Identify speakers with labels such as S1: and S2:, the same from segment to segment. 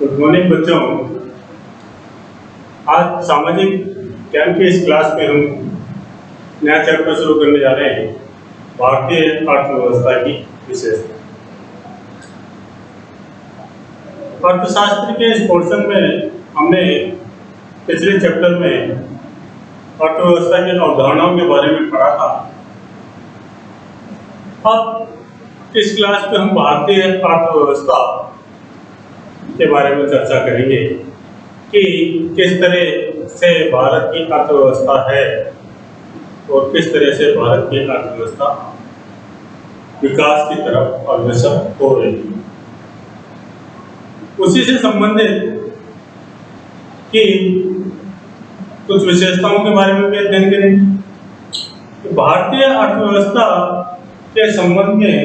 S1: Good morning बच्चों। आज सामाजिक ज्ञान की इस क्लास में हम नया चैप्टर शुरू करने जा रहे हैं, भारतीय अर्थव्यवस्था की विशेषता। अर्थशास्त्र के इस पोर्शन में हमने पिछले चैप्टर में अर्थव्यवस्था की अवधारणाओं के बारे में पढ़ा था। अब इस क्लास में हम भारतीय अर्थव्यवस्था के बारे में चर्चा करेंगे कि किस तरह से भारत की अर्थव्यवस्था है और किस तरह से भारत की अर्थव्यवस्था विकास की तरफ अग्रसर हो रही है। उसी से संबंधित कि कुछ विशेषताओं के बारे में भी अध्ययन करेंगे। भारतीय अर्थव्यवस्था के संबंध में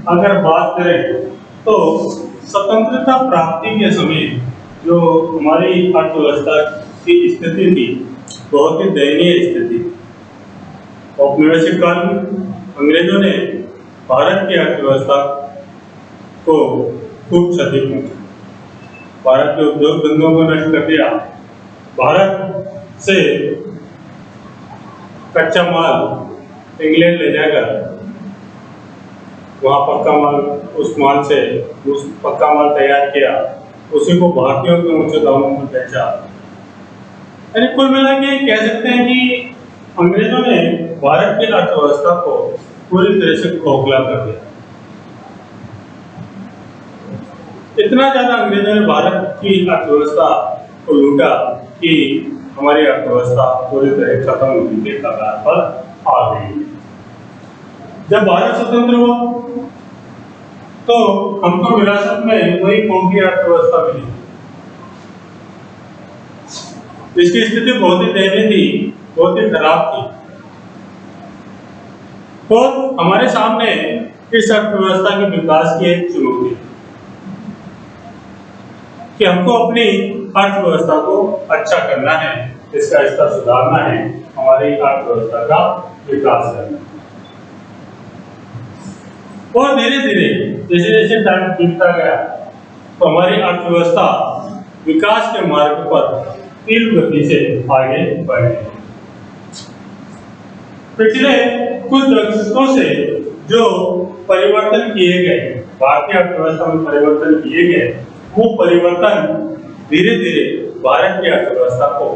S1: अगर बात करें तो स्वतंत्रता प्राप्ति के समय जो हमारी अर्थव्यवस्था की स्थिति थी, बहुत ही दयनीय स्थिति। औपनिवेशिक काल में अंग्रेजों ने भारत की अर्थव्यवस्था को खूब क्षति पहुंचाई, भारत के उद्योग धंधों को नष्ट कर दिया। भारत से कच्चा माल इंग्लैंड ले जाकर वहाँ पक्का माल, उस पक्का माल तैयार किया, उसी को भारतीयों के ऊंचे दामों में बेचा। यानी कुल मिला के कह सकते हैं कि अंग्रेजों ने भारत की अर्थव्यवस्था को पूरी तरह से खोखला कर दिया। इतना ज्यादा अंग्रेजों ने भारत की अर्थव्यवस्था को लूटा कि हमारी अर्थव्यवस्था पूरी तरह खत्म होने के कगार पर आ गई। जब भारत स्वतंत्र हुआ तो हमको विरासत में वही कौम की अर्थव्यवस्था मिली। इसकी स्थिति बहुत ही दयनीय थी, बहुत ही खराब थी। तो हमारे सामने इस अर्थव्यवस्था के विकास की एक चुनौती कि हमको अपनी अर्थव्यवस्था को अच्छा करना है, इसका स्तर सुधारना है, हमारी अर्थव्यवस्था का विकास करना है। और धीरे धीरे जैसे जैसे टाइम बीतता गया तो हमारी अर्थव्यवस्था विकास के मार्ग पर तीव्र गति से आगे बढ़ रही है। पिछले कुछ दशकों से जो परिवर्तन किए गए, भारतीय अर्थव्यवस्था में परिवर्तन किए गए, वो परिवर्तन धीरे धीरे भारत की अर्थव्यवस्था को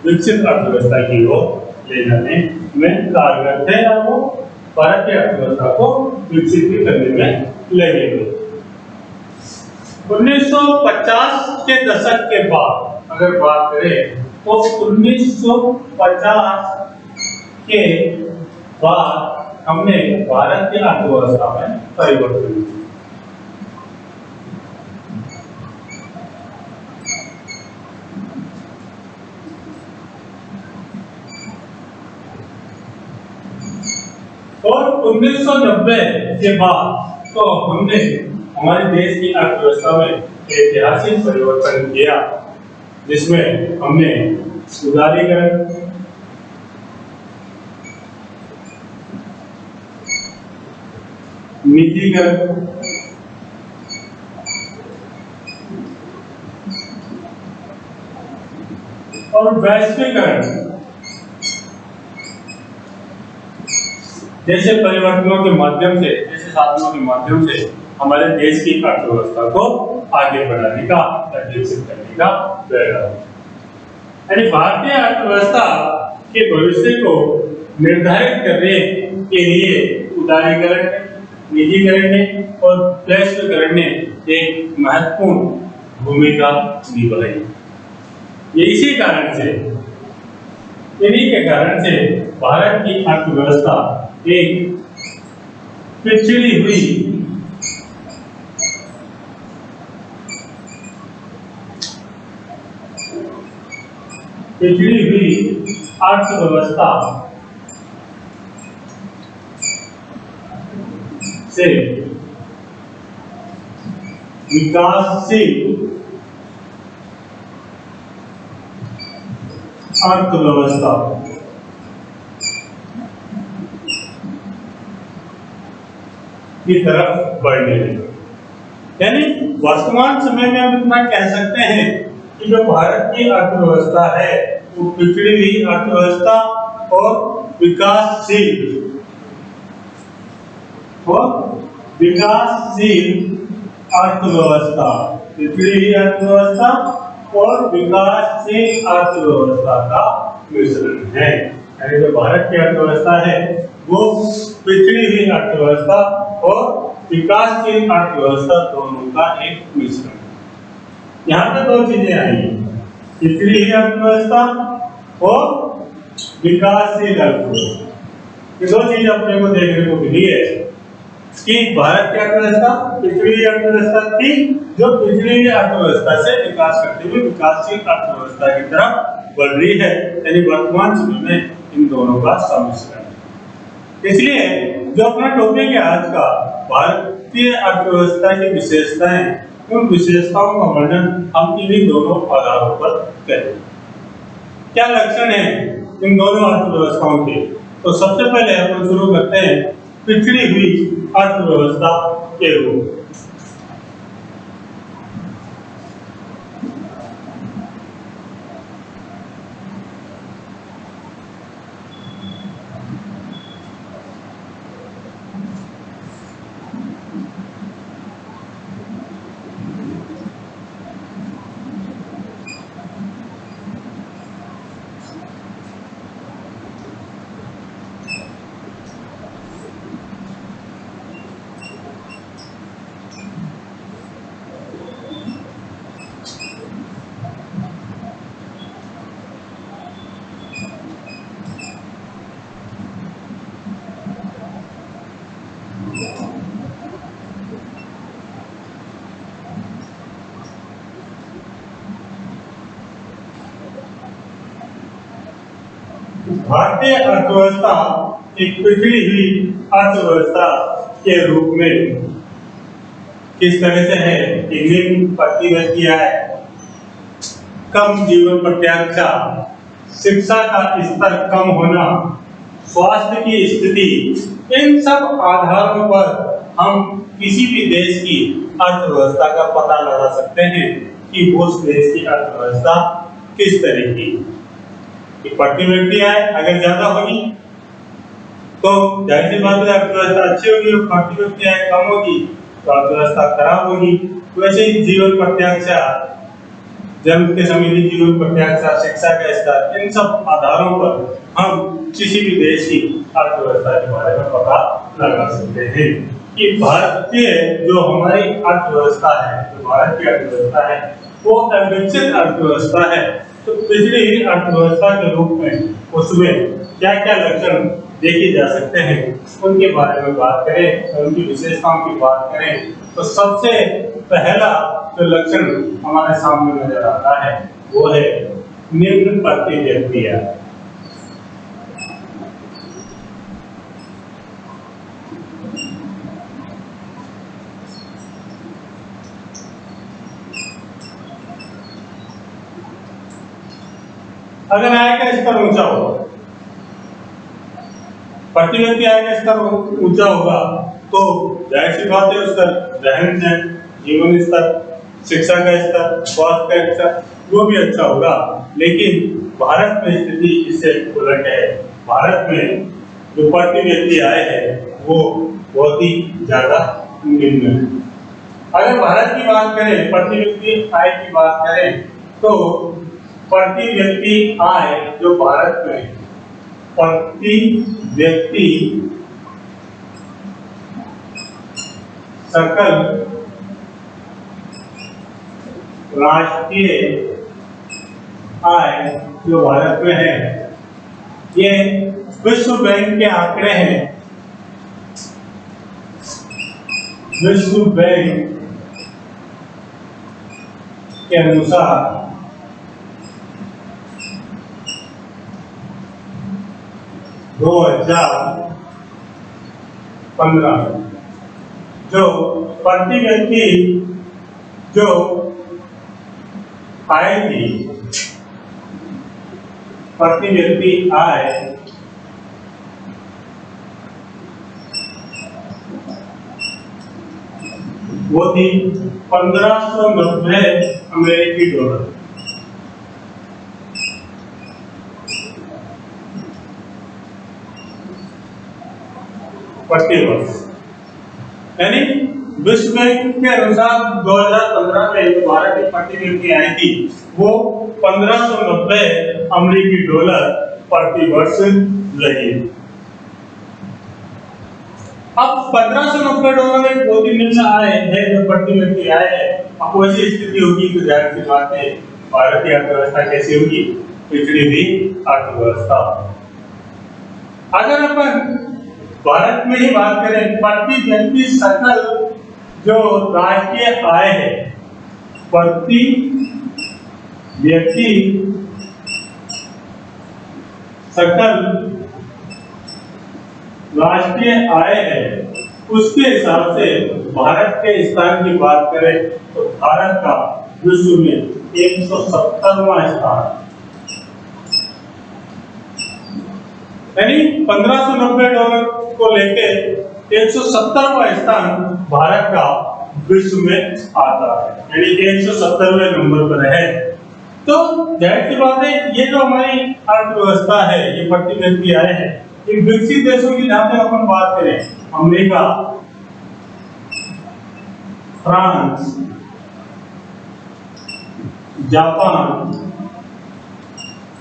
S1: विकसित अर्थव्यवस्था की ओर ले जाने में कारगर थे और वो भारत की अर्थव्यवस्था को विकसित भी करने में लगे हुए। 1950 के दशक के बाद अगर बात करें तो 1950 के बाद हमने भारत की अर्थव्यवस्था में परिवर्तन किया। और 1990 के बाद तो हमने हमारे देश की अर्थव्यवस्था में ऐतिहासिक परिवर्तन किया, जिसमें हमने उदारीकरण, निजीकरण और वैश्वीकरण जैसे परिवर्तनों के माध्यम से, जैसे साधनों के माध्यम से हमारे देश की अर्थव्यवस्था को आगे बढ़ाने का, विकसित करने का प्रयास। यानी भारतीय अर्थव्यवस्था के भविष्य को निर्धारित करने के लिए उदारीकरण, निजीकरण और वैश्वीकरण ने एक महत्वपूर्ण भूमिका निभाई। ये इसी कारण से, इन्हीं के कारण से भारत की अर्थव्यवस्था एक पिछड़ी हुई अर्थव्यवस्था से विकासशील अर्थव्यवस्था की तरफ बढ़ने लगी। यानी वर्तमान समय में हम इतना कह सकते हैं कि जो भारत की अर्थव्यवस्था है वो पिछड़ी हुई अर्थव्यवस्था और विकासशील अर्थव्यवस्था, पिछड़ी हुई अर्थव्यवस्था और विकासशील अर्थव्यवस्था का मिश्रण है। यानी जो भारत की अर्थव्यवस्था है वो पिछड़ी हुई अर्थव्यवस्था और विकासशील अर्थव्यवस्था दोनों का एक मिश्रण है। यहाँ पे दो चीजें आई, पिछड़ी हुई अर्थव्यवस्था और विकासशील अर्थव्यवस्था। ये दो चीजें अपने को देखने को मिली है कि भारत की अर्थव्यवस्था पिछड़ी हुई अर्थव्यवस्था थी जो पिछड़ी हुई अर्थव्यवस्था से विकास करते हुए विकासशील अर्थव्यवस्था की तरफ बढ़ रही है। यानी वर्तमान समय में इन दोनों का सम्मिश्रण है। इसलिए जो अपना टॉपिक है आज का, भारतीय अर्थव्यवस्था की विशेषताएं, उन विशेषताओं का वर्णन हम इन्हीं दोनों आधारों पर करेंगे। क्या लक्षण है इन दोनों अर्थव्यवस्थाओं के? तो सबसे पहले अपन शुरू करते हैं पिछड़ी हुई अर्थव्यवस्था के रूप। भारतीय अर्थव्यवस्था एक पिछड़ी हुई अर्थव्यवस्था के रूप में किस तरह से है कि निम्न प्रतिवर्ती आय, कम जीवन प्रत्याशा, शिक्षा का स्तर कम होना, स्वास्थ्य की स्थिति, इन सब आधारों पर हम किसी भी देश की अर्थव्यवस्था का पता लगा सकते हैं कि वो उस देश की अर्थव्यवस्था किस तरह की। प्रति व्यक्ति आय अगर ज्यादा होगी तो जाहिर सी बात है अर्थव्यवस्था अच्छी होगी, और प्रति व्यक्ति आय कम होगी तो अर्थव्यवस्था खराब होगी। वैसे ही जीवन प्रत्याशा, जन्म के समय की जीवन प्रत्याशा, शिक्षा का स्तर, इन सब आधारों पर हम किसी भी देश की अर्थव्यवस्था के बारे में पता लगा सकते हैं कि भारतीय जो हमारी अर्थव्यवस्था है, जो भारत की अर्थव्यवस्था है वो विकसित अर्थव्यवस्था है। तो पिछड़ी हुई अर्थव्यवस्था के रूप में उसमें क्या क्या लक्षण देखे जा सकते हैं उनके बारे में बात करें, उनकी विशेषताओं की बात करें, तो सबसे पहला जो लक्षण हमारे सामने नजर आता है वो है निम्न प्रति व्यक्ति आय। अगर आय का स्तर ऊंचा होगा, प्रति व्यक्ति आय का स्तर ऊंचा होगा तो जाहिर सी बात है उसका रहन सहन, जीवन स्तर, शिक्षा का स्तर, स्वास्थ्य का स्तर वो भी अच्छा होगा। लेकिन भारत में स्थिति इससे उलट है। भारत में जो प्रति व्यक्ति आय है वो बहुत ही ज्यादा निम्न है। अगर भारत की बात करें, प्रति व्यक्ति आय की बात करें, तो प्रति व्यक्ति आय जो भारत में प्रति व्यक्ति सकल राष्ट्रीय आय जो भारत में है, ये विश्व बैंक के आंकड़े हैं। विश्व बैंक के अनुसार 2015 जो प्रति व्यक्ति जो आय थी, प्रति व्यक्ति आय वो थी 1590 अमेरिकी डॉलर। प्रति वर्ष। यानी विश्व बैंक के अनुसार 2015 में भारत की प्रतिनिधि आई थी वो 1590 अमेरिकी डॉलर प्रति वर्ष रही। अब 1590 डॉलर एक बहुत ही निम्न आय है जो प्रति व्यक्ति आय है। अब वैसी स्थिति होगी तो जाहिर सी बात है भारत की अर्थव्यवस्था कैसी होगी, पिछड़ी हुई अर्थव्यवस्था। अगर अपन भारत में ही बात करें, प्रति व्यक्ति सकल जो राष्ट्रीय आय है, प्रति व्यक्ति सकल राष्ट्रीय आय है, उसके हिसाब से भारत के स्थान की बात करें तो भारत का विश्व में 170वां स्थान, यानी 1590 डॉलर को लेके 170वां स्थान भारत का विश्व में आता है, यानी 170वें नंबर पर है। तो जाहिर सी बात है ये जो हमारी अर्थव्यवस्था है, ये प्रति व्यक्ति आय है, इन विकसित देशों की जहां तक अपन बात करें, अमेरिका, फ्रांस, जापान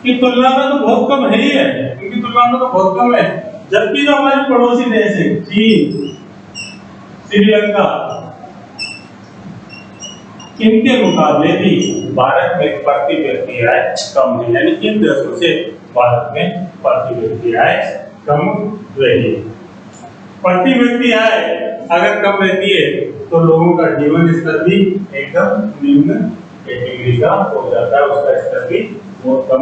S1: की तुलना में तो बहुत कम है ही है, उनकी तुलना में तो बहुत कम है। जबकि जो हमारे पड़ोसी देश है, चीन, श्रीलंका, इनके मुकाबले भी भारत में प्रति व्यक्ति आय कम है, यानी इन देशों से भारत में प्रति व्यक्ति आय कम रही है। प्रति व्यक्ति आय अगर कम रहती है तो लोगों का जीवन स्तर भी एकदम निम्न कैटेगरी का हो जाता है, उसका स्तर भी बहुत कम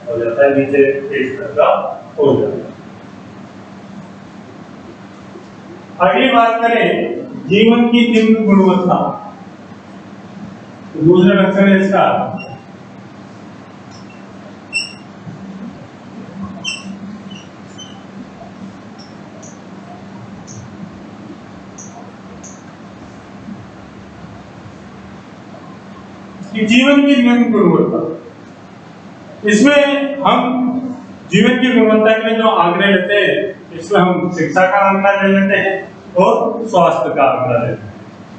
S1: हो जाता है, नीचे के स्तर का हो जाता है। अगली बात करें जीवन की निम्न गुणवत्ता, दूसरा लक्षण है इसका कि जीवन की निम्न गुणवत्ता। इसमें हम जीवन की गुणवत्ता के लिए जो आंकड़े लेते हैं, इसमें हम शिक्षा का आंकड़ा ले लेते हैं और स्वास्थ्य का आंकड़ा लेते हैं।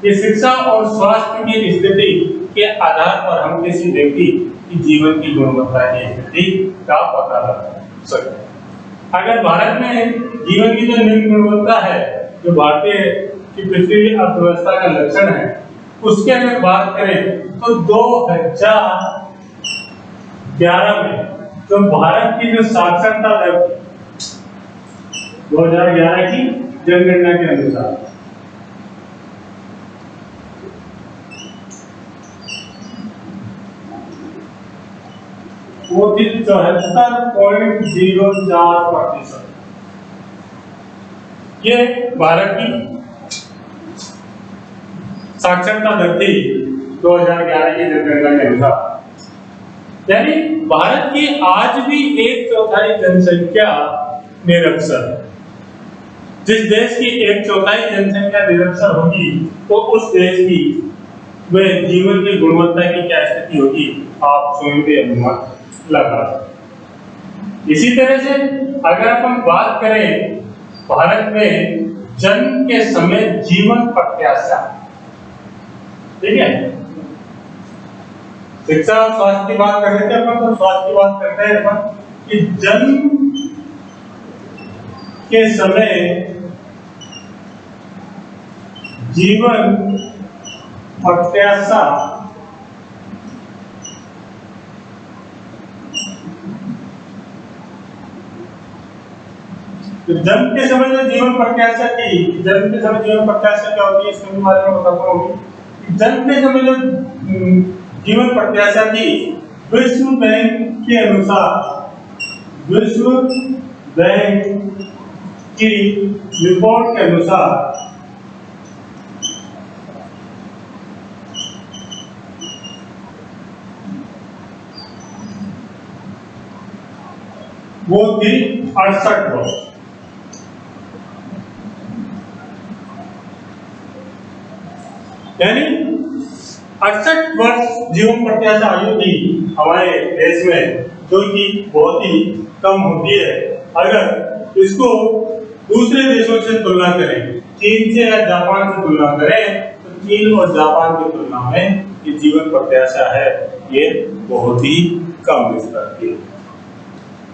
S1: ये शिक्षा और स्वास्थ्य की स्थिति के आधार पर हम किसी व्यक्ति की जीवन की गुणवत्ता की स्थिति का पता लगा सकते हैं। अगर भारत में जीवन की जो निम्न गुणवत्ता है, जो भारतीय की पिछड़ी अर्थव्यवस्था का लक्षण है, उसके अगर बात करें तो 2011 में तो भारत की जो साक्षरता दर 2011 की जनगणना के अनुसार वो थी 74.04%। ये भारत की साक्षरता दर थी 2011 की जनगणना के अनुसार। यानी भारत की आज भी 1/4 जनसंख्या निरक्षर है। जिस देश की 1/4 जनसंख्या निरक्षर होगी तो उस देश की में जीवन की गुणवत्ता की क्या स्थिति होगी, आप स्वयं भी अनुमान लगा। इसी तरह से अगर अपन बात करें भारत में जन्म के समय जीवन प्रत्याशा, ठीक है, शिक्षा और स्वास्थ्य की बात कर रहे थे अपन, तो स्वास्थ्य की बात करते हैं अपन कि जन्म के समय जीवन प्रत्याशा तो जन्म के समय जो जीवन प्रत्याशा की, जन्म के समय जीवन प्रत्याशा क्या होती है इसके बारे में बताता हूँ। जन्म के समय जो जीवन प्रत्याशा थी, विश्व बैंक के अनुसार, विश्व बैंक की रिपोर्ट के अनुसार वो थी 68 वर्ष। 68 वर्ष जीवन प्रत्याशा आयु थी हमारे देश में, जो कि बहुत ही कम होती है। अगर इसको दूसरे देशों से तुलना करें, चीन से या जापान से तुलना करें, तो चीन और जापान की तुलना में ये जीवन प्रत्याशा है, ये बहुत ही कम स्तर की।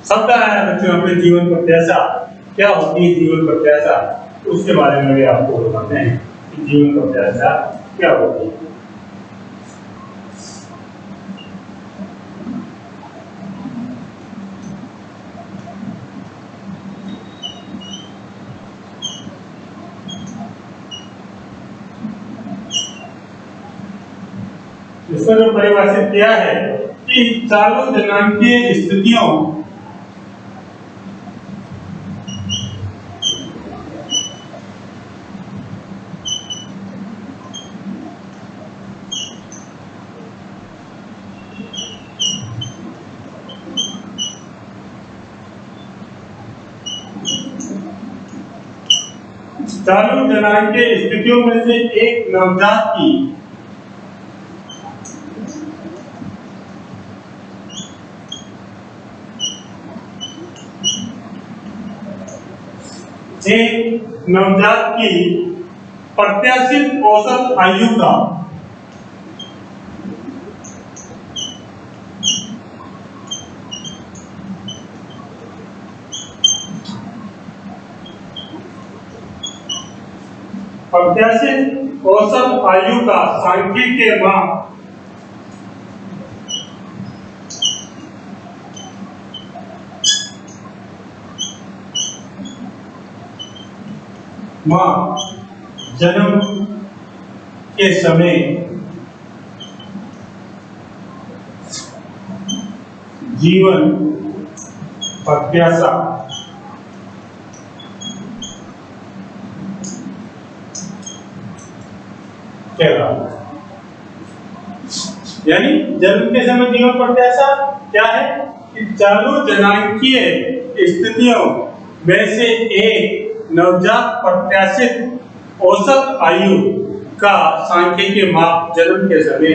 S1: सबका है बच्चों अपने जीवन प्रत्याशा क्या होती है, जीवन प्रत्याशा उसके बारे में भी आपको बताते हैं कि जीवन प्रत्याशा क्या होती है। इसको जो परिभाषित किया है कि चालू जनांकीय स्थितियों में से एक नवजात की प्रत्याशित औसत आयु का सांख्यिकीय माप जन्म के समय जीवन प्रत्याशा कहलाता है। यानी जन्म के समय जीवन प्रत्याशा क्या है कि चालू जनांकीय स्थितियों में से एक नवजात प्रत्याशित औसत आयु का सांख्यिकीय माप जन्म के समय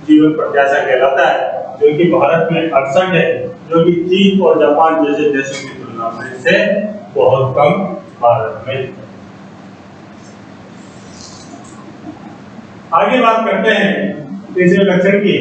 S1: जीवन प्रत्याशा कहलाता है, जो कि भारत में 68 है, जो कि चीन और जापान जैसे देशों की तुलना में से बहुत कम भारत में। आगे बात करते हैं तीसरे लक्षण की।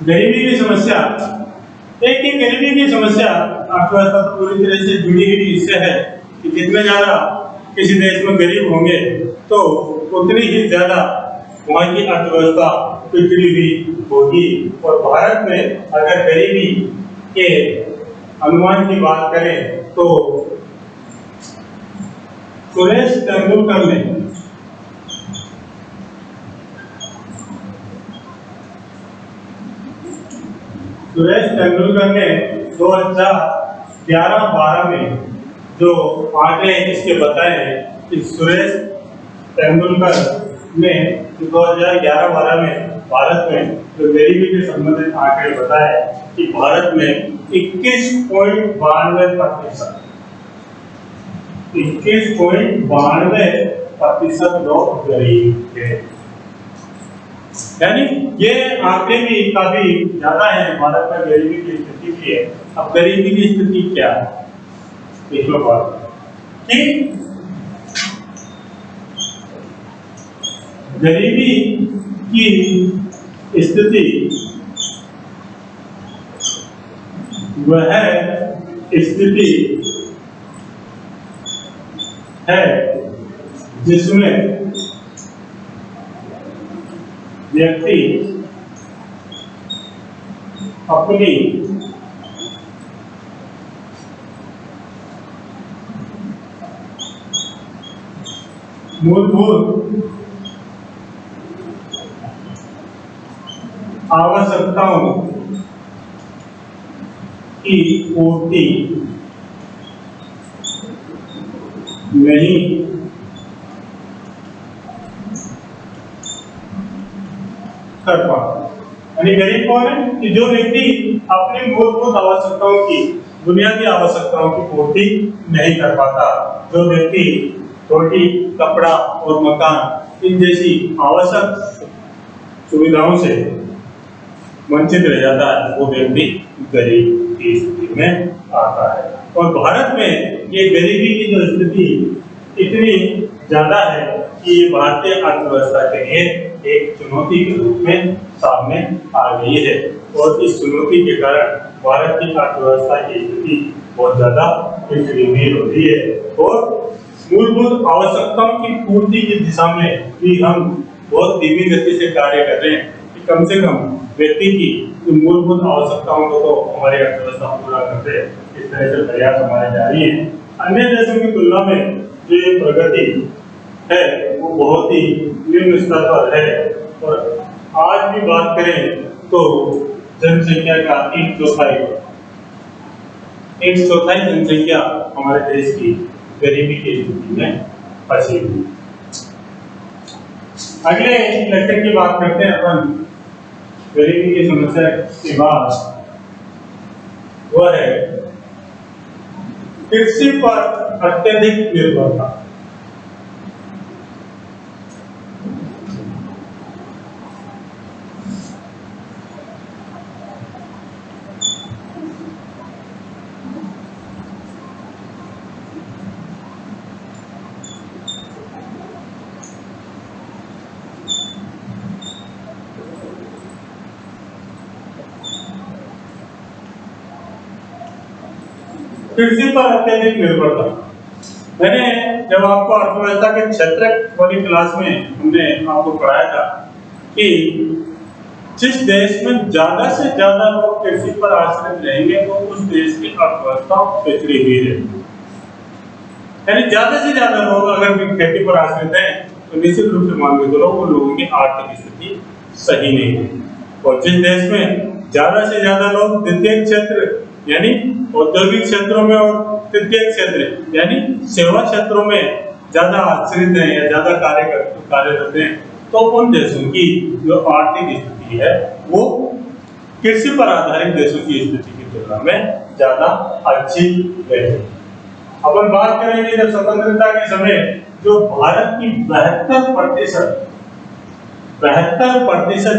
S1: गरीबी की समस्या। एक ही गरीबी की समस्या अर्थव्यवस्था तो पूरी तरह से जुड़ी हुई इससे है कि जितने ज्यादा किसी देश में गरीब होंगे तो उतनी ही ज्यादा वहाँ की अर्थव्यवस्था पिछड़ी हुई होगी। और भारत में अगर गरीबी के अनुमान की बात करें तो सुरेश तेंदुलकर ने सुरेश तेंदुलकर ने 2011-12 में जो आंकड़े इसके बताए कि सुरेश तेंदुलकर ने 2011-12 में भारत में जो गरीबी के संबंधित आंकड़े बताए कि भारत में 21.92% लोग गरीब थे। यानी ये आंकड़े भी काफी ज्यादा है। भारत में गरीबी की स्थिति भी है। अब गरीबी की स्थिति क्या है, देखो बात कि गरीबी की स्थिति वह स्थिति है जिसमें व्यक्ति अपनी मूलभूत आवश्यकताओं की पूर्ति नहीं कर पाता। यानी गरीब कौन है कि जो व्यक्ति अपनी मूलभूत आवश्यकताओं की, बुनियादी आवश्यकताओं की पूर्ति नहीं कर पाता, जो व्यक्ति रोटी, कपड़ा और मकान इन जैसी आवश्यक सुविधाओं से वंचित रह जाता है, वो व्यक्ति गरीब की स्थिति में आता है। और भारत में ये गरीबी की जो स्थिति इतनी ज्यादा है कि ये भारतीय अर्थव्यवस्था के लिए एक चुनौती के रूप में सामने आ गई है। और इस चुनौती के कारण भारत की अर्थव्यवस्था की स्थिति बहुत ज्यादा गंभीर हो रही है। और मूलभूत आवश्यकताओं की पूर्ति की दिशा में भी हम बहुत धीमी गति से कार्य कर रहे हैं कि कम से कम व्यक्ति की मूलभूत आवश्यकताओं को तो हमारी अर्थव्यवस्था पूरा करते, इस तरह से प्रयास हमारे जारी है। अन्य देशों की तुलना में जो ये प्रगति है वो बहुत ही निम्न स्तर पर है। और आज भी बात करें तो जनसंख्या का एक चौथाई जनसंख्या हमारे देश की गरीबी की स्थिति में फंसी हुई। अगले लेक्चर की बात करते हैं अपन गरीबी की समस्या के बाद, वह है कृषि पर अत्यधिक निर्भरता। कृषि पर अत्यधिक निर्भरता, मैंने जब आपको अर्थव्यवस्था के क्षेत्र वाली क्लास में हमने आपको पढ़ाया था कि जिस देश में ज्यादा से ज्यादा लोग कृषि पर आश्रित रहेंगे तो उस देश की अर्थव्यवस्था पिछड़ी हुई रहेगी। यानी ज्यादा से ज्यादा लोग अगर खेती पर आश्रित हैं तो निश्चित रूप से मान के चलो उन लोगों की आर्थिक स्थिति सही नहीं है। और जिस देश में ज्यादा से ज्यादा लोग द्वितीय क्षेत्र यानी औद्योगिक क्षेत्रों में और तृतीय क्षेत्र यानी सेवा क्षेत्रों में ज्यादा आश्रित हैं या ज्यादा कार्यरत हैं, तो उन देशों की जो आर्थिक स्थिति है वो कृषि पर आधारित देशों की स्थिति की तुलना में ज्यादा अच्छी है। अपन बात करेंगे जब स्वतंत्रता के समय जो भारत की 72%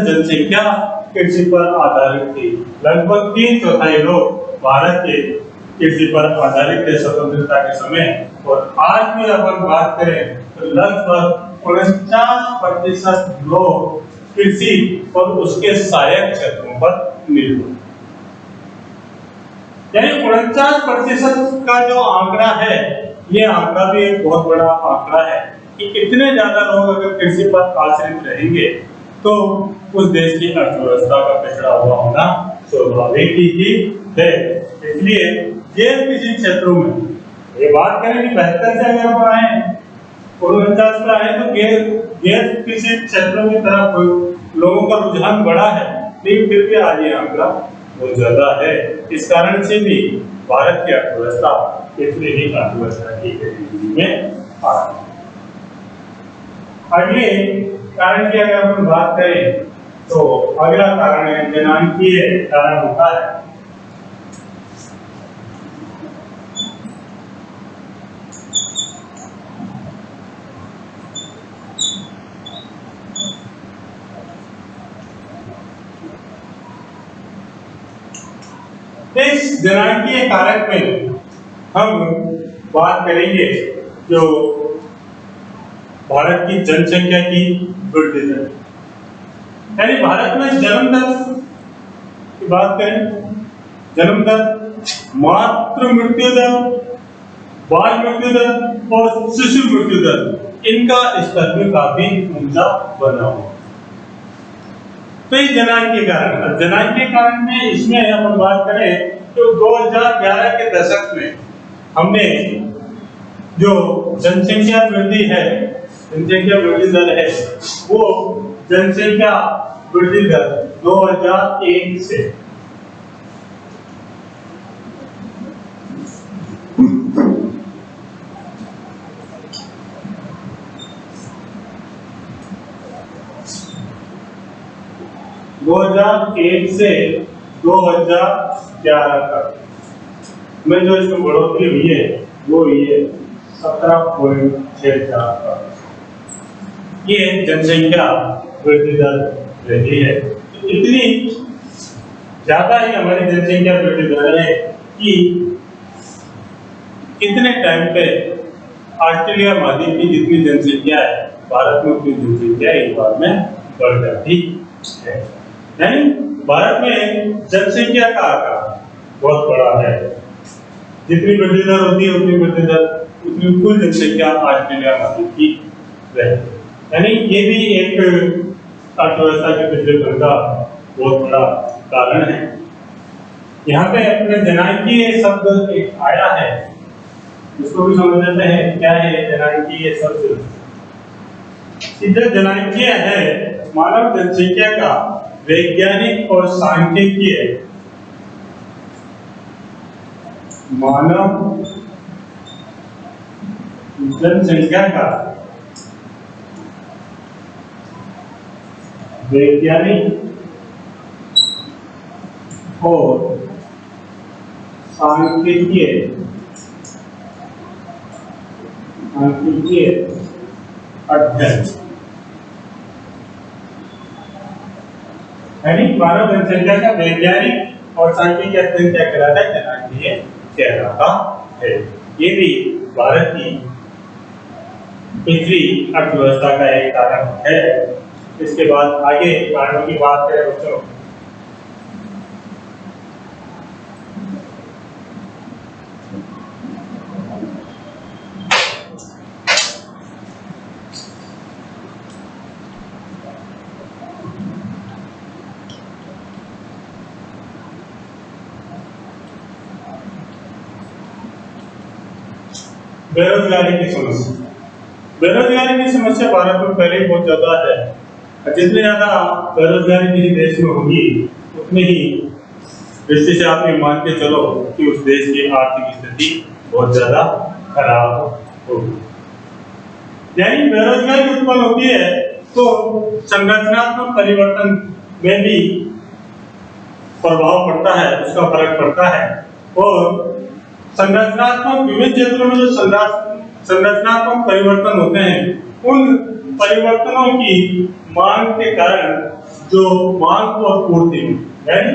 S1: जनसंख्या कृषि पर आधारित थी। लगभग 3/4 लोग भारत के कृषि पर आधारित थे स्वतंत्रता के समय। और आज भी अपन बात करें तो लगभग 49% लोग कृषि और उसके सहायक क्षेत्रों पर निर्भर। यानी 49% का जो आंकड़ा है, ये आंकड़ा भी एक बहुत बड़ा आंकड़ा है कि इतने ज्यादा लोग अगर कृषि पर आश्रित रहेंगे तो उस देश की अर्थव्यवस्था का पिछड़ा हुआ होना स्वाभाविक ही है। इसलिए गैर कृषि क्षेत्रों में ये बात करें कि 72 से अगर हम आए 49 पर आए तो गैर कृषि क्षेत्रों की तरफ लोगों का रुझान बढ़ा है, लेकिन फिर भी आज ये आंकड़ा बहुत ज्यादा है। इस कारण से भी भारत की अर्थव्यवस्था पिछड़ी हुई अर्थव्यवस्था की गतिविधि में आ रही है। अगले कारण की अगर हम बात करें तो अगला कारण है जनांकीय कारण होता है। इस जनांकीय कारक में हम बात करेंगे जो भारत की जनसंख्या की वृद्धि दर, यानी भारत में जन्म दर की बात करें, जन्म दर, मातृ मृत्यु दर, बाल मृत्यु दर और शिशु मृत्यु दर, इनका स्तर भी काफी ऊंचा बना हुआ। तो ये जनांकीय कारण, जनांकीय कारण में इसमें हम बात करें तो 2011 के दशक में हमने जो जनसंख्या वृद्धि है, जनसंख्या वृद्धि दर है, वो जनसंख्या वृद्धि दर 2001 से 2001 2001 से 2011 तक में जो इसमें बढ़ोतरी हुई है वो हुई है 17.64। ये जनसंख्या वृद्धि दर रही है। तो इतनी ज्यादा ही हमारी जनसंख्या वृद्धि दर है कि इतने टाइम पे ऑस्ट्रेलिया महाद्वीप की जितनी जनसंख्या है भारत में उतनी जनसंख्या एक बार में बढ़ जाती है। यानी भारत में जनसंख्या का आंकड़ा बहुत बड़ा है। जितनी वृद्धि दर होती है उतनी वृद्धि दर उतनी कुल जनसंख्या ऑस्ट्रेलिया महाद्वीप की रहती है। यानी ये भी एक अर्थव्यवस्था के पिछड़ेपन का बहुत बड़ा कारण है। यहाँ पे अपने जनांकीय शब्द एक आया है, इसको भी समझ लेते हैं क्या है जनांकीय शब्द। सीधे जनांकीय है मानव जनसंख्या का वैज्ञानिक और सांख्यिकीय मानव जनसंख्या का वैज्ञानिक और सांख्यिकीय अध्ययन यानी मानव जनसंख्या का वैज्ञानिक और सांख्यिकीय अध्ययन क्या कहलाता है? जनांकीय कहलाता है। ये भी भारत की पिछड़ी अर्थव्यवस्था का एक कारण है। इसके बाद आगे कारणों की बात करें बच्चों, बेरोजगारी की समस्या। बेरोजगारी की समस्या भारत में पहले ही बहुत ज्यादा है। जितने ज्यादा बेरोजगारी किसी देश में होगी उतनी ही दृष्टि से आप ये मान के चलो कि उस देश की आर्थिक स्थिति बहुत ज्यादा खराब होगी। यानी बेरोजगारी उत्पन्न होती है तो संरचनात्मक परिवर्तन में भी प्रभाव पड़ता है, उसका फर्क पड़ता है। और संरचनात्मक विभिन्न क्षेत्रों में जो संरचनात्मक परिवर्तन होते हैं उन परिवर्तनों की मांग के कारण जो मांग और पूर्ति में यानी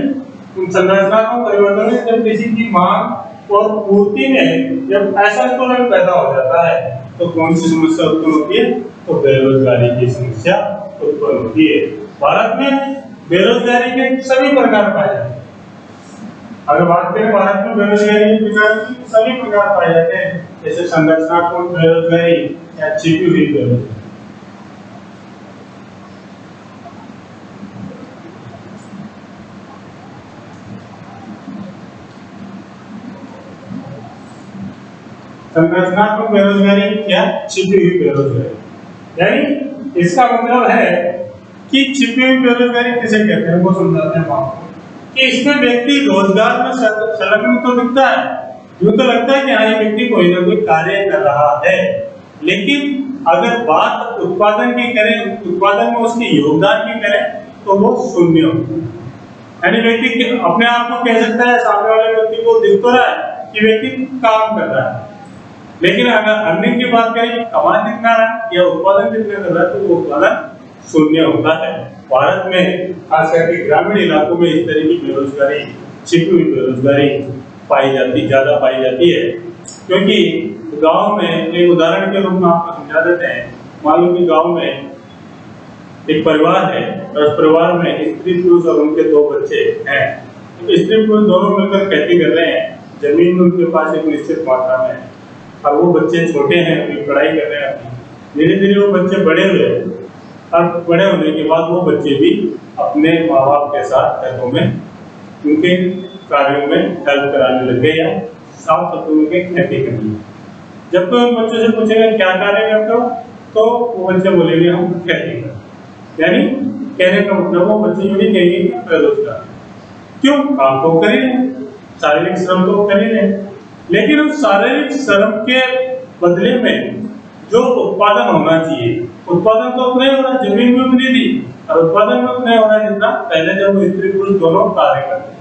S1: उन संरचनात्मक परिवर्तनों में जब किसी की मांग और पूर्ति में जब ऐसा संतुलन पैदा हो जाता है तो कौन सी समस्या उत्पन्न होती है? तो बेरोजगारी की समस्या उत्पन्न होती है। भारत में बेरोजगारी के सभी प्रकार पाए जाते हैं। अगर बात करें भारत में बेरोजगारी के सभी प्रकार पाए जाते हैं, जैसे संरचनात्मक बेरोजगारी या छिपी हुई बेरोजगारी। संरचनात्मक बेरोजगारी या छिपी हुई बेरोजगारी, यानी इसका मतलब है कि छिपी हुई बेरोजगारी किसे कहते हैं वो समझाते हैं आपको कि इसमें व्यक्ति रोजगार में संलग्न तो दिखता है, यूं तो लगता है कि हाँ ये व्यक्ति कोई ना कोई कार्य कर रहा है, लेकिन अगर बात उत्पादन की करें, उत्पादन में उसके योगदान की करें तो वो शून्य होता है। यानी व्यक्ति अपने आप को कह सकता है, सामने वाले व्यक्ति को दिख तो रहा है कि व्यक्ति काम कर रहा है, लेकिन अगर अर्निंग की बात करें कमाई कितना है या उत्पादन कितना कर रहा है तो वो उत्पादन शून्य होता है। भारत में खास करके ग्रामीण इलाकों में इस तरह की बेरोजगारी, छिपी हुई बेरोजगारी ज्यादा पाई जाती है। क्योंकि गांव में एक उदाहरण के रूप में आपको समझा देते हैं। मान लो कि गांव में एक परिवार है और उस परिवार में स्त्री पुरुष और उनके 2 बच्चे हैं। तो स्त्री पुरुष दोनों मिलकर खेती कर रहे हैं, जमीन में उनके पास एक निश्चित मात्रा में है और वो बच्चे छोटे हैं, अभी पढ़ाई कर रहे हैं। धीरे धीरे वो बच्चे बड़े हुए और बड़े होने के बाद वो बच्चे भी अपने माँ बाप के साथ खेतों में उनके कार्यों में हेल्प कराने लग गए या साफ शब्दों के खेती करनी। जब तो उन बच्चों से पूछेंगे क्या कार्य करते हो तो वो बच्चे बोलेंगे हम खेती करते। यानी कहने का मतलब वो बच्चे ये नहीं कहेंगे कि बेरोजगार। क्यों? काम तो कर ही रहे, शारीरिक श्रम तो कर ही रहे, लेकिन उस शारीरिक श्रम के बदले में जो उत्पादन होना चाहिए, उत्पादन तो नहीं हो रहा, जमीन में भी नहीं दी, और उत्पादन में उतना हो रहा है जितना पहले जब वो स्त्री पुरुष दोनों कार्य करते थे।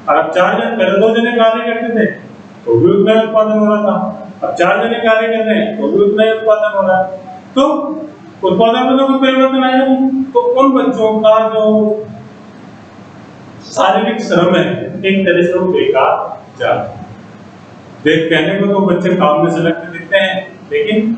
S1: और अब 4 जन, पहले 2 जने कार्य करते थे तो भी उतना ही उत्पादन हो रहा था, अब 4 जने कार्य कर रहे हैं तो भी उतना ही उत्पादन हो रहा है। तो उत्पादन में तो कोई परिवर्तन आया नहीं। तो उन बच्चों का जो शारीरिक श्रम है एक तरह से वो बेकार जा, देख कहने को तो बच्चे काम में संलग्न दिखते हैं, लेकिन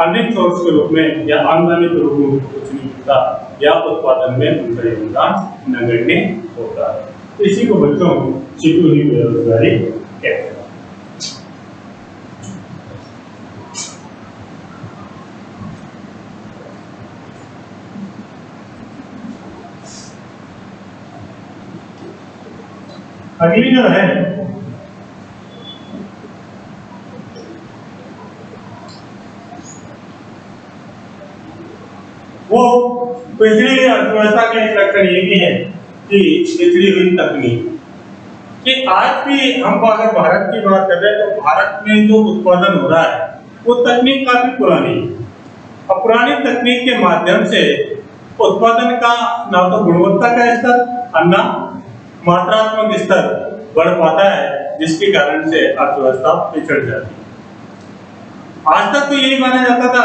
S1: अन्य सोर्स के रूप में या आमदनी के रूप में कुछ नहीं मिलता, या उत्पादन में उनका योगदान नगण्य होता है। इसी को बच्चों छिपी हुई बेरोजगारी कहते हैं। अगली जो है वो पिछड़ी अर्थव्यवस्था का एक लक्षण ये भी है कि पिछड़ी हुई तकनीक, कि आज भी हम अगर भारत की बात कर रहे हैं तो भारत में जो उत्पादन हो रहा है वो तकनीक काफी पुरानी है। अब पुरानी तकनीक के माध्यम से उत्पादन का ना तो गुणवत्ता का स्तर और ना मात्रात्मक स्तर बढ़ पाता है, जिसके कारण से अर्थव्यवस्था पिछड़ जाती है। आज तक तो यही माना जाता था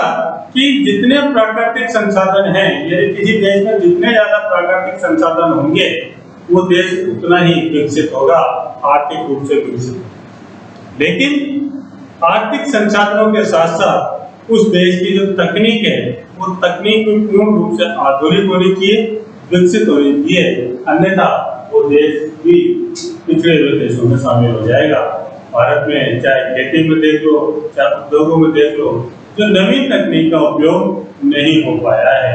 S1: कि जितने प्राकृतिक संसाधन हैं, यदि किसी देश में जितने ज्यादा प्राकृतिक संसाधन होंगे वो देश उतना ही विकसित होगा, आर्थिक रूप से विकसित। लेकिन आर्थिक संसाधनों के साथ साथ उस देश की जो तकनीक है वो तकनीक पूर्ण रूप से आधुनिक होनी चाहिए, विकसित होनी चाहिए, अन्यथा वो देश भी पिछड़े हुए देशों में शामिल हो जाएगा। भारत में चाहे खेती में देख लो, चाहे उद्योगों में देख लो, जो नवीन तकनीक का उपयोग नहीं हो पाया है।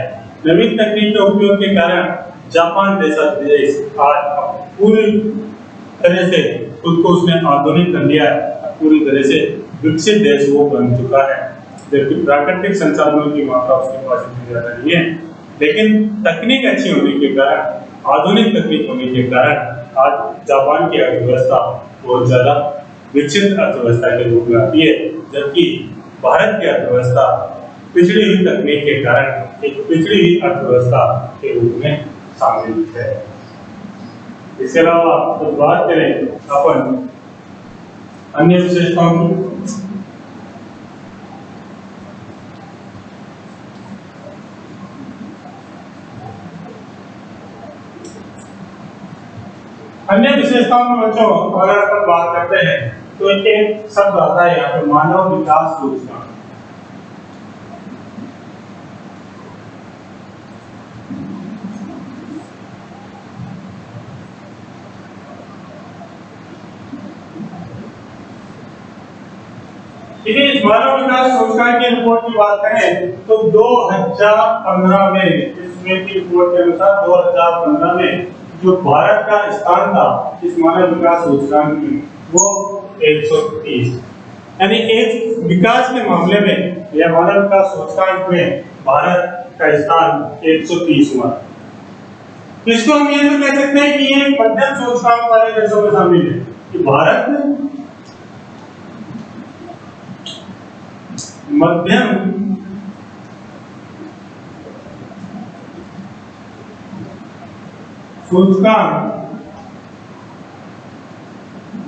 S1: नवीन तकनीक के उपयोग के कारण जापान जैसा देश आज पूरी तरह से खुद को उसने आधुनिक कर लिया है, पूरी तरह से विकसित देश वो बन चुका है, जबकि प्राकृतिक संसाधनों की मात्रा उसके पास इतनी ज्यादा नहीं है। लेकिन तकनीक अच्छी होने के कारण, आधुनिक तकनीक होने के कारण आज जापान की अर्थव्यवस्था बहुत ज्यादा विकसित अर्थव्यवस्था के रूप में आती है, जबकि भारत की अर्थव्यवस्था पिछड़ी हुई तकनीक के कारण एक पिछड़ी हुई अर्थव्यवस्था के रूप में शामिल है। इसके अलावा तो बात करें अपन अन्य विशेषताओं की, अन्य विशेषताओं में बच्चों अगर अपन बात करते हैं तो एक शब्द आता है यहाँ पे, मानव विकास सूचकांक। इस मानव विकास सूचकांक की रिपोर्ट की बात करें तो 2015 में, इसमें की रिपोर्ट के अनुसार 2015 में जो भारत का स्थान था इस मानव विकास सूचकांक में वो 130, यानी एक विकास के मामले में या मानव विकास सूचकांक में भारत का स्थान 130वां। इसको हम ये तो कह सकते हैं कि ये मध्यम सूचकांक वाले देशों में शामिल है, कि भारत मध्यम सूचकांक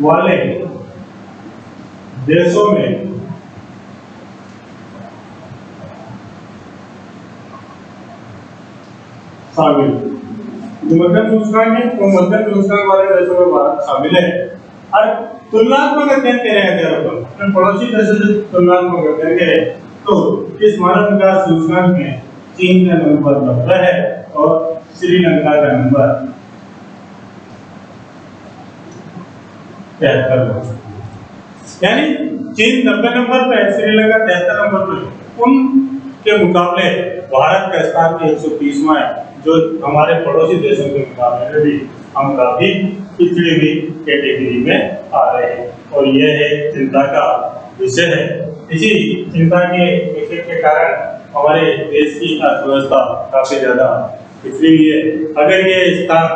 S1: वाले देशों में शामिल, जो मध्यम सूचकांक है वो मध्यम सूचकांक वाले देशों में भारत शामिल है। और तुलनात्मक अध्ययन करें अगर अपन अपने पड़ोसी देशों से तुलनात्मक अध्ययन करें तो इस मानव विकास सूचकांक में चीन का नंबर 90 है और श्रीलंका का नंबर 73, यानी चीन 90 नंबर पे, श्रीलंका 73 नंबर पे। उनके मुकाबले भारत का स्थान 130वां है, जो हमारे पड़ोसी देशों के मुकाबले में भी हम काफी पिछड़ी हुई कैटेगरी में आ रहे हैं, और यह एक चिंता का विषय है। इसी चिंता के विषय के कारण हमारे देश की अर्थव्यवस्था काफी ज्यादा पिछड़ी हुई है। अगर ये स्थान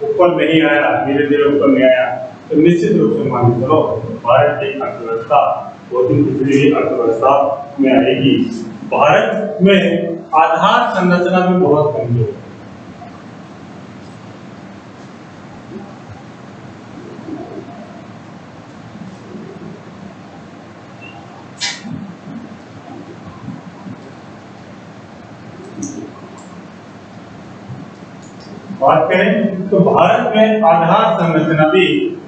S1: ऊपर नहीं आया, धीरे धीरे ऊपर नहीं आया, तो निश्चित रूप से मान चलो भारत की अर्थव्यवस्था बहुत ही पिछड़ी हुई अर्थव्यवस्था में आएगी। भारत में आधार संरचना भी बहुत कमजोर है। बात करें तो भारत में आधार संरचना भी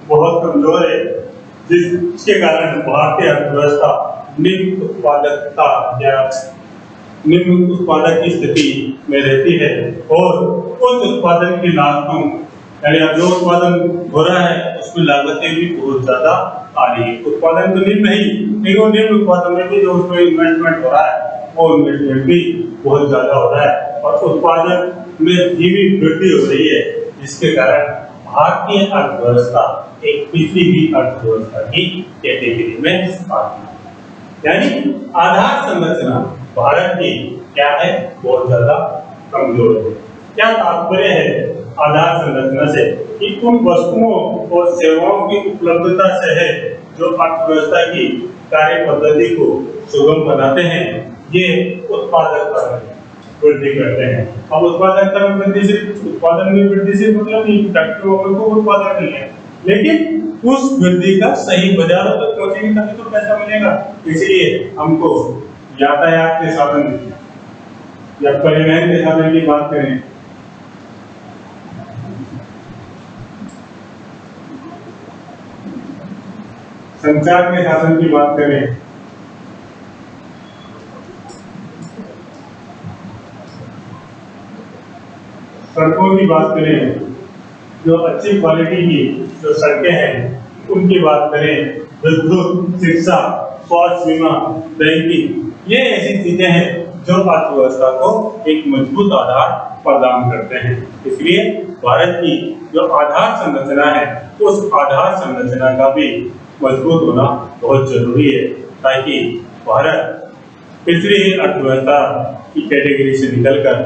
S1: बहुत कमजोर है, जिसके कारण भारतीय अर्थव्यवस्था निम्न उत्पादकता या निम्न उत्पादक की स्थिति में रहती है और उच्च उत्पादन की लागतों यानी जो उत्पादन हो रहा है उसमें लागतें भी बहुत ज्यादा आ रही है। उत्पादन तो निम्न नहीं, लेकिन वो निम्न उत्पादन में भी जो उसमें इन्वेस्टमेंट हो रहा है वो इन्वेस्टमेंट भी बहुत ज्यादा हो रहा है और उत्पादन में धीमी वृद्धि हो रही है, जिसके कारण भारतीय अर्थव्यवस्था एक पिछड़ी हुई अर्थव्यवस्था की कैटेगरी में आती है। यानी आधार संरचना भारत की क्या है, बहुत ज्यादा कमजोर है। क्या तात्पर्य है आधार संरचना से कि उन वस्तुओं और सेवाओं की उपलब्धता से है जो अर्थव्यवस्था की कार्य पद्धति को सुगम बनाते हैं, ये उत्पादकता में वृद्धि करते हैं। अब उत्पादकता में वृद्धि से उत्पादन में वृद्धि से मतलब नहीं फैक्ट्रियों में को उत्पादन नहीं है, लेकिन उस वृद्धि का सही बाजारों तक पहुंचेगी तभी तो पैसा मिलेगा। इसलिए हमको यातायात के साधन या परिवहन के साधन की बात करें, संचार के साधन की बात करें, सड़कों की बात करें, जो अच्छी क्वालिटी की जो सड़कें हैं उनकी बात करें, विद्युत, शिक्षा, स्वास्थ्य बीमा, बैंकिंग, ये ऐसी चीजें हैं जो अर्थव्यवस्था को एक मजबूत आधार प्रदान करते हैं। इसलिए भारत की जो आधार संरचना है उस आधार संरचना का भी मजबूत होना बहुत जरूरी है, ताकि भारत पिछड़ी हुई अर्थव्यवस्था की कैटेगरी से निकलकर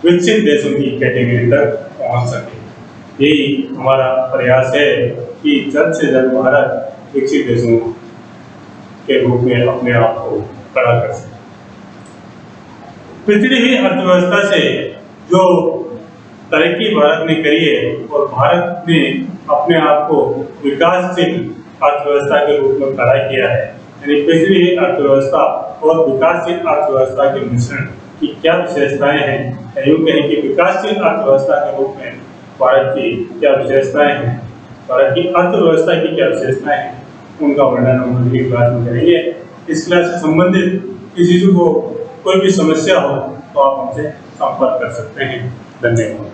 S1: विकसित देशों की कैटेगरी तक पहुंच सके। यही हमारा प्रयास है कि जल्द से जल्द भारत विकसित देशों के रूप में अपने आप को खड़ा कर सके। पिछड़ी हुई अर्थव्यवस्था से जो तरक्की भारत ने करी है और भारत ने अपने आप को विकासशील अर्थव्यवस्था के रूप में खड़ा किया है, यानी पिछड़ी हुई अर्थव्यवस्था और विकासशील अर्थव्यवस्था के मिश्रण की क्या विशेषताएं हैं, यूं कहें कि विकासशील अर्थव्यवस्था के रूप में भारत की क्या विशेषताएं हैं, भारत की अर्थव्यवस्था की क्या विशेषताएं हैं, उनका वर्णन हम अगली क्लास में करेंगे। इस क्लास से संबंधित किसी को कोई भी समस्या हो तो आप हमसे संपर्क कर सकते हैं। धन्यवाद।